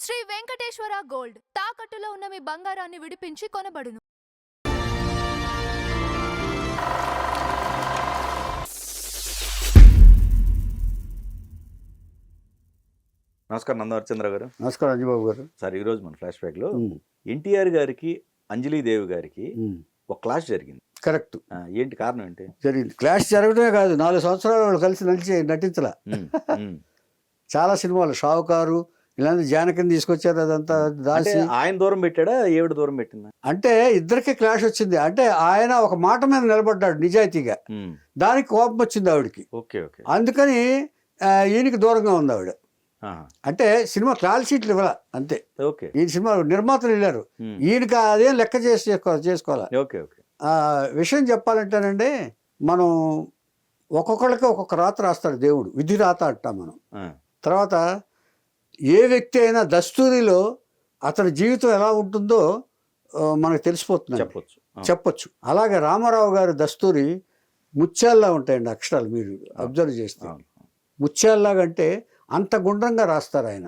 Shri Venkateswara gold తాకట్టులో ఉన్న మీ బంగారాన్ని విడిపించి కొనబడును. నమస్కారం నందవర్చంద్ర గారు. నమస్కారం అంజబాబు గారు. సార్ ఈరోజు మన ఫ్లాష్ బ్యాక్లో ఎన్టీఆర్ గారికి అంజలీదేవి గారికి ఒక క్లాష్ జరిగింది. కరెక్ట్. ఏంటి కారణం ఏంటి? జరిగింది. క్లాష్ జరగడమే కాదు, 4 సంవత్సరాలు వాళ్ళు కలిసి నటించలా. చాలా సినిమాలు, షావుకారు ఇలాంటి జానకిని తీసుకొచ్చారు. అదంతా దాసి ఆయన దూరం పెట్టాడా, ఏవిడ దూరం పెట్టిందా? అంటే ఇద్దరికి క్లాష్ వచ్చింది. అంటే ఆయన ఒక మాట మీద నిలబడ్డాడు నిజాయితీగా, దానికి కోపం వచ్చింది ఆవిడకి. Okay okay. అందుకని ఈయనకి దూరంగా ఉంది ఆవిడ. అంటే సినిమా కాల్ షీట్లు ఇవ్వాల అంతే. ఓకే. ఈ సినిమా నిర్మాతలు వెళ్ళారు, ఈయనకి అదేం లెక్క చేసుకోవాలి. Okay okay. విషయం చెప్పాలంటేనండి, మనం ఒక్కొక్కళ్ళకి ఒక్కొక్క రాత రాస్తాడు దేవుడు, విధి రాత అంటాం మనం. తర్వాత ఏ వ్యక్తి అయినా దస్తూరిలో అతని జీవితం ఎలా ఉంటుందో మనకు తెలిసిపోతుంది, చెప్పొచ్చు. అలాగే రామారావు గారి దస్తూరి ముత్యాల్లా ఉంటాయండి అక్షరాలు, మీరు అబ్జర్వ్ చేస్తే. ముత్యాల్లాగంటే అంత గుండ్రంగా రాస్తారు ఆయన.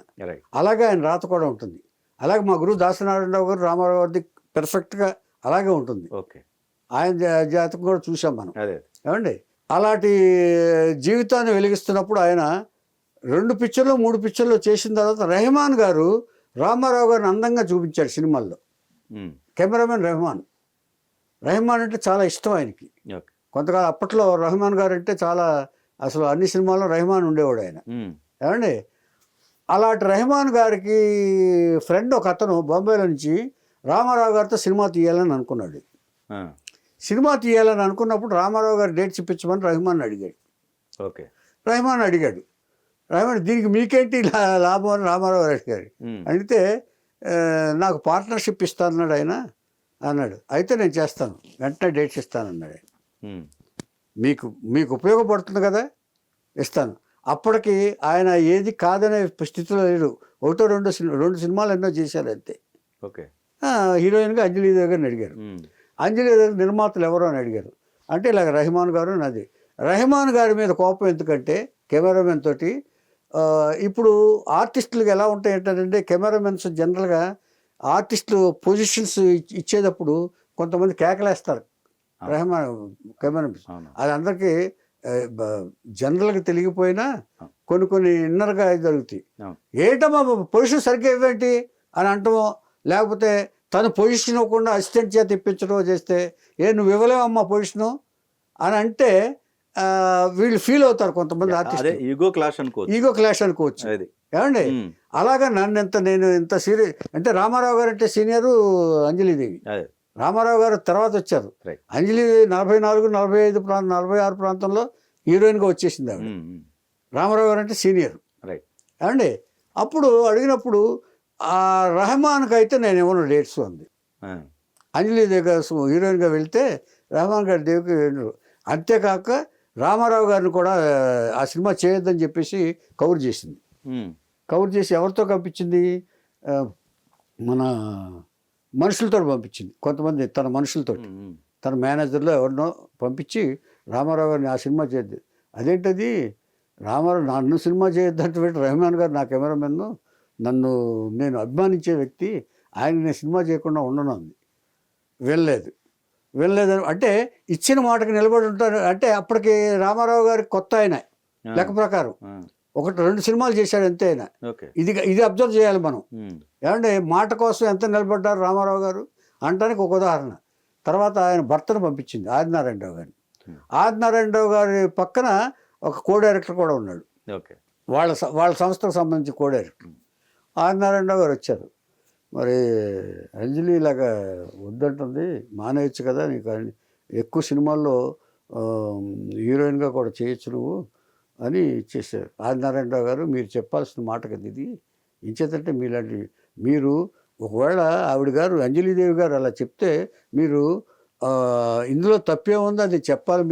అలాగే ఆయన రాత కూడా ఉంటుంది. అలాగే మా గురువు దాసనారాయణరావు గారు రామారావు గారిది పెర్ఫెక్ట్గా అలాగే ఉంటుంది. ఆయన జాతకం కూడా చూసాం మనం. ఏమండి, అలాంటి జీవితాన్ని వెలిగిస్తున్నప్పుడు ఆయన 2 పిక్చర్లు 3 పిక్చర్లు చేసిన తర్వాత రెహమాన్ గారు రామారావు గారిని అందంగా చూపించాడు సినిమాల్లో. కెమెరామెన్ రెహమాన్ అంటే చాలా ఇష్టం ఆయనకి. కొంతకాలం అప్పట్లో రెహమాన్ గారు అంటే చాలా, అసలు అన్ని సినిమాల్లో రెహమాన్ ఉండేవాడు ఆయన. ఏమండి, అలాంటి రెహమాన్ గారికి ఫ్రెండ్ ఒక అతను బాంబేలో నుంచి రామారావు గారితో సినిమా తీయాలని అనుకున్నాడు. సినిమా తీయాలని అనుకున్నప్పుడు రామారావు గారు డేట్స్ ఇప్పించమని రెహమాన్ అడిగాడు. రెహమాన్ దీనికి మీకేంటి లాభం అని రామారావు గారు అడిగారు. అడిగితే నాకు పార్ట్నర్షిప్ ఇస్తానన్నాడు ఆయన. అన్నాడు, అయితే నేను చేస్తాను, వెంటనే డేట్స్ ఇస్తానన్నాడు ఆయన. మీకు ఉపయోగపడుతుంది కదా, ఇస్తాను. అప్పటికి ఆయన ఏది కాదనే స్థితిలో లేడు. 1-2 సినిమాలు ఎన్నో చేశారు అంతే. హీరోయిన్గా అంజలీదేవి గారిని అడిగారు. అంజలీదేవి నిర్మాతలు ఎవరు అని అడిగారు. అంటే ఇలాగ రెహమాన్ గారు నాది. రెహమాన్ గారి మీద కోపం ఎందుకంటే కెమెరామెన్ తోటి, ఇప్పుడు ఆర్టిస్టులకు ఎలా ఉంటాయి ఏంటంటే, కెమెరామెన్స్ జనరల్గా ఆర్టిస్టులు పొజిషన్స్ ఇచ్చేటప్పుడు కొంతమంది కేకలేస్తారు రెహమాన్ కెమెరామెన్స్. అది అందరికీ జనరల్గా తెలియకపోయినా కొన్ని ఇన్నర్గా జరుగుతాయి. ఏంటమ్మా పొజిషన్ సరిగ్గా ఇవ్వేంటి అని అంటామో, లేకపోతే తన పొజిషన్ ఇవ్వకుండా అసిస్టెంట్ చేత ఇప్పించడం చేస్తే, నువ్వు ఇవ్వలేవమ్మా పొజిషను అని అంటే వీళ్ళు ఫీల్ అవుతారు కొంతమంది ఆర్టిస్ట్. ఈగో క్లాష్ అనుకోవచ్చు. ఏమండి, అలాగా నేను ఇంత సీరియస్ అంటే, రామారావు గారు అంటే సీనియరు అంజలీదేవి. రామారావు గారు తర్వాత వచ్చారు. అంజలీదేవి 44, 45, 46 ప్రాంతంలో హీరోయిన్గా వచ్చేసింది ఆవిడ. రామారావు గారు అంటే సీనియర్. ఏమండి, అప్పుడు అడిగినప్పుడు ఆ రెహమాన్కి అయితే నేను ఏమన్నా డేట్స్ అంది. అంజలీదేవి గారు హీరోయిన్గా వెళ్తే రెహమాన్ గారి దేవికి. అంతేకాక రామారావు గారిని కూడా ఆ సినిమా చేయొద్దని చెప్పేసి కవర్ చేసి ఎవరితో పంపించింది, మన మనుషులతో పంపించింది. కొంతమంది తన మనుషులతో, తన మేనేజర్లో ఎవరినో పంపించి రామారావు గారిని ఆ సినిమా చేయొద్దు. అదేంటది, రామారావు నన్ను సినిమా చేయొద్దంటే రెహమాన్ గారు నా కెమెరామెన్, నేను అభిమానించే వ్యక్తి, ఆయన నేను సినిమా చేయకుండా ఉండను అంది. వెళ్ళలేదు అంటే ఇచ్చిన మాటకి నిలబడి ఉంటారు. అంటే అప్పటికి రామారావు గారికి కొత్త ఆయన లెక్క ప్రకారం 1-2 సినిమాలు చేశాడు అంతే ఆయన. ఇది అబ్జర్వ్ చేయాలి మనం. ఏమంటే మాట కోసం ఎంత నిలబడ్డారు రామారావు గారు అనడానికి ఒక ఉదాహరణ. తర్వాత ఆయన భర్తను పంపించింది, ఆదినారాయణరావు గారిని. ఆదినారాయణరావు గారి పక్కన ఒక కో డైరెక్టర్ కూడా ఉన్నాడు, వాళ్ళ సంస్థకు సంబంధించి కో డైరెక్టర్. ఆదినారాయణరావు గారు వచ్చారు. మరి అంజలి ఇలాగా వద్దంటుంది, మానేయచ్చు కదా, నీకు ఎక్కువ సినిమాల్లో హీరోయిన్గా కూడా చేయొచ్చు నువ్వు అని ఇచ్చేసారు. ఆదినారాయణరావు గారు, మీరు చెప్పాల్సిన మాట కదా ఇది, ఇంచేతంటే మీరు ఒకవేళ ఆవిడ గారు అంజలీదేవి గారు అలా చెప్తే మీరు ఇందులో తప్పే ఉంది, అది చెప్పాలి.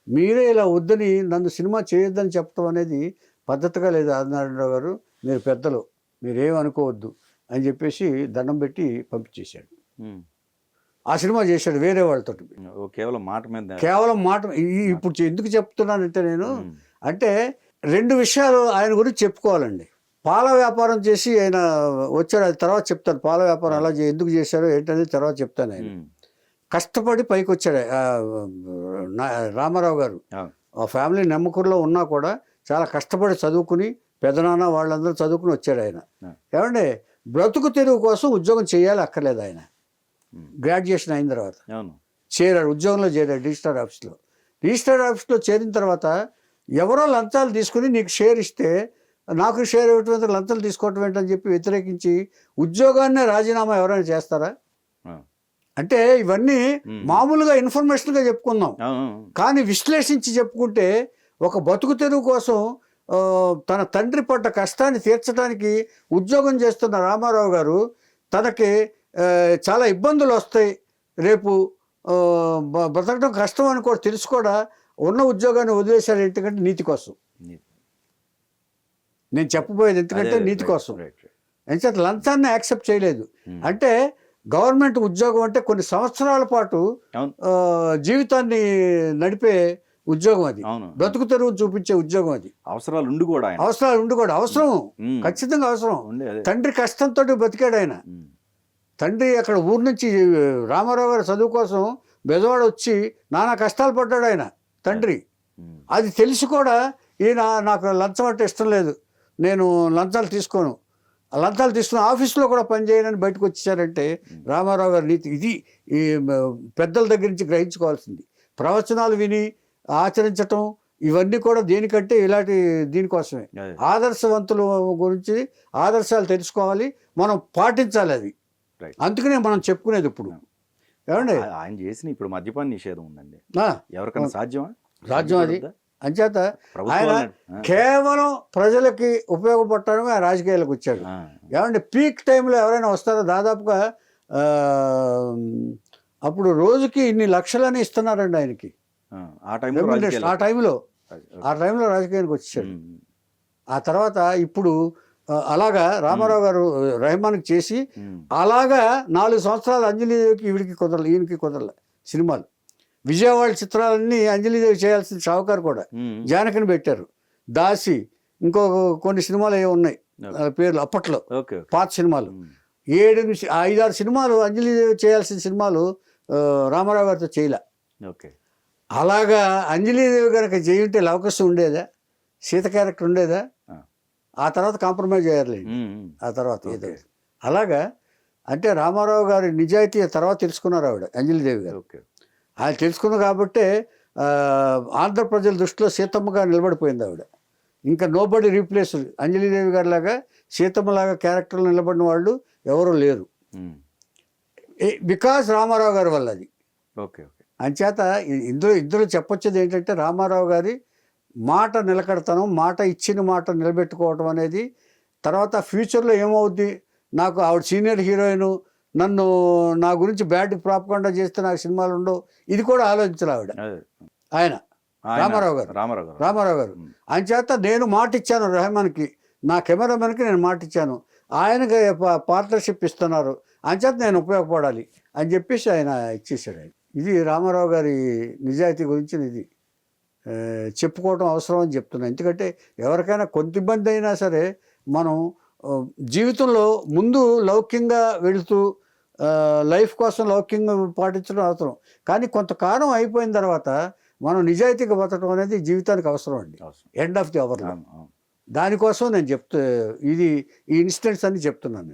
మీరే ఇలా వద్దని నన్ను సినిమా చేయొద్దని చెప్పడం అనేది పద్ధతిగా లేదు ఆదినారాయణరావు గారు, మీరు పెద్దలు, మీరేమనుకోవద్దు అని చెప్పేసి దండం పెట్టి పంపించేశాడు. ఆ సినిమా చేశాడు వేరే వాళ్ళతో, కేవలం మాట. ఇప్పుడు ఎందుకు చెప్తున్నానంటే నేను, అంటే 2 విషయాలు ఆయన గురించి చెప్పుకోవాలండి. పాల వ్యాపారం చేసి ఆయన వచ్చాడు. అది తర్వాత చెప్తాను. పాల వ్యాపారం ఎలా ఎందుకు చేశారో ఏంటనేది తర్వాత చెప్తాను. ఆయన కష్టపడి పైకి వచ్చాడు రామారావు గారు. ఆ ఫ్యామిలీ నెమ్మకూరులో ఉన్నా కూడా చాలా కష్టపడి చదువుకుని, పెదనాన్న వాళ్ళందరూ చదువుకుని వచ్చాడు ఆయన. ఏమంటే బ్రతుకు తెరువు కోసం ఉద్యోగం చేయాలి అక్కర్లేదు. ఆయన గ్రాడ్యుయేషన్ అయిన తర్వాత చేరాడు, ఉద్యోగంలో చేరాడు రిజిస్టర్ ఆఫీస్లో. రిజిస్టర్ ఆఫీస్లో చేరిన తర్వాత ఎవరో లంచాలు తీసుకుని నీకు షేర్ ఇస్తే నాకు షేర్ ఇవ్వటం, లంచాలు తీసుకోవటం ఏంటని చెప్పి వ్యతిరేకించి ఉద్యోగాన్నే రాజీనామా ఎవరైనా చేస్తారా? అంటే ఇవన్నీ మామూలుగా ఇన్ఫర్మేషన్గా చెప్పుకుందాం, కానీ విశ్లేషించి చెప్పుకుంటే ఒక బతుకు తెరువు కోసం తన తండ్రి పడ్డ కష్టాన్ని తీర్చడానికి ఉద్యోగం చేస్తున్న రామారావు గారు తనకి చాలా ఇబ్బందులు వస్తాయి, రేపు బ్రతకడం కష్టం అని కూడా తెలుసు కూడా ఉన్న ఉద్యోగాన్ని వదిలేశాడు. ఎందుకంటే నీతి కోసం. నేను చెప్పబోయేది ఎందుకంటే నీతి కోసం. ఎందుకంటే లంచాన్ని యాక్సెప్ట్ చేయలేదు. అంటే గవర్నమెంట్ ఉద్యోగం అంటే కొన్ని సంవత్సరాల పాటు జీవితాన్ని నడిపే ఉద్యోగం, అది బ్రతుకు తెరువు చూపించే ఉద్యోగం, అది అవసరాలు ఉండి కూడా అవసరం, ఖచ్చితంగా అవసరం. తండ్రి కష్టంతో బతికాడు ఆయన. తండ్రి అక్కడ ఊరు నుంచి రామారావు గారు చదువు కోసం బెజవాడ వచ్చి నానా కష్టాలు పడ్డాడు ఆయన తండ్రి. అది తెలిసి కూడా ఈయన నాకు లంచం అంటే ఇష్టం లేదు, నేను లంచాలు తీసుకోను, లంచాలు తీసుకుని ఆఫీసులో కూడా పనిచేయనని బయటకు వచ్చేసారంటే రామారావు గారి నీతి ఇది. ఈ పెద్దల దగ్గర నుంచి గ్రహించుకోవాల్సింది. ప్రవచనాలు విని ఆచరించటం ఇవన్నీ కూడా దేనికంటే ఇలాంటి దీనికోసమే. ఆదర్శవంతుల గురించి ఆదర్శాలు తెలుసుకోవాలి, మనం పాటించాలి. అది అందుకనే మనం చెప్పుకునేది. ఇప్పుడు ఏమండి ఆయన చేసిన ఇప్పుడు మద్యపాన నిషేధం ఉందండి, ఎవరికైనా సాధ్యం అది. అంచేత ఆయన కేవలం ప్రజలకి ఉపయోగపడటానికి ఆ రాజకీయాలకు వచ్చాడు. ఏమంటే పీక్ టైంలో ఎవరైనా వస్తారో దాదాపుగా అప్పుడు రోజుకి ఇన్ని లక్షలని ఇస్తున్నారండి ఆయనకి. ఆ టైంలో రాజకీయానికి వచ్చాడు. ఆ తర్వాత ఇప్పుడు అలాగా రామారావు గారు రెహమాన్కి చేసి అలాగా 4 సంవత్సరాలు అంజలిదేవికి ఈయనకి కుదరలే సినిమాలు. విజయవాడ చిత్రాలన్నీ అంజలిదేవి చేయాల్సిన షావుకారు కూడా జానకిని పెట్టారు. దాసి ఇంకో కొన్ని సినిమాలు ఏవో ఉన్నాయి పేర్లు అప్పట్లో, పాత సినిమాలు 5-6 సినిమాలు అంజలిదేవి చేయాల్సిన సినిమాలు రామారావు గారితో చేయలే. అలాగా అంజలిదేవి కనుక చేయుంటే అవకాశం ఉండేదా? సీత క్యారెక్టర్ ఉండేదా? ఆ తర్వాత కాంప్రమైజ్ అయ్యారులే. ఆ తర్వాత ఏదో అలాగా. అంటే రామారావు గారి నిజాయితీ తర్వాత తెలుసుకున్నారు ఆవిడ, అంజలిదేవి గారు. ఆయన తెలుసుకున్నారు కాబట్టే ఆంధ్ర ప్రజల దృష్టిలో సీతమ్మగా నిలబడిపోయింది ఆవిడ. ఇంకా నోబడి రీప్లేస్ అంజలిదేవి గారి లాగా సీతమ్మలాగా క్యారెక్టర్లు నిలబడిన వాళ్ళు ఎవరూ లేరు. బికాజ్ రామారావు గారి వల్ల అది. అంచేత ఇద్దరు చెప్పొచ్చేది ఏంటంటే రామారావు గారి మాట నిలకడతనం, మాట ఇచ్చిన మాట నిలబెట్టుకోవటం అనేది. తర్వాత ఫ్యూచర్లో ఏమవుద్ది, నాకు ఆవిడ సీనియర్ హీరోయిన్, నన్ను నా గురించి బ్యాడ్ ప్రాపకాండా చేస్తే నాకు సినిమాలు ఉండవు, ఇది కూడా ఆలోచించాలి ఆవిడ. ఆయన రామారావు గారు అంచేత నేను మాట ఇచ్చాను రెహమాన్కి, నా కెమెరామెన్కి నేను మాట ఇచ్చాను, ఆయనకి పార్ట్నర్షిప్ ఇస్తున్నారు, అంచేత నేను ఉపయోగపడాలి అని చెప్పేసి ఆయన ఇచ్చేసాడు. ఆయన ఇది రామారావు గారి నిజాయితీ గురించి ఇది చెప్పుకోవడం అవసరం అని చెప్తున్నాను. ఎందుకంటే ఎవరికైనా కొంత ఇబ్బంది అయినా సరే మనం జీవితంలో ముందు లౌక్యంగా వెళుతూ లైఫ్ కోసం లౌక్యంగా పాటించడం అవసరం, కానీ కొంతకాలం అయిపోయిన తర్వాత మనం నిజాయితీగా బతకడం అనేది జీవితానికి అవసరం అండి. ఎండ్ ఆఫ్ ది అవర్లో దానికోసం నేను ఈ ఇన్సిడెంట్స్ అన్ని చెప్తున్నాను నేను.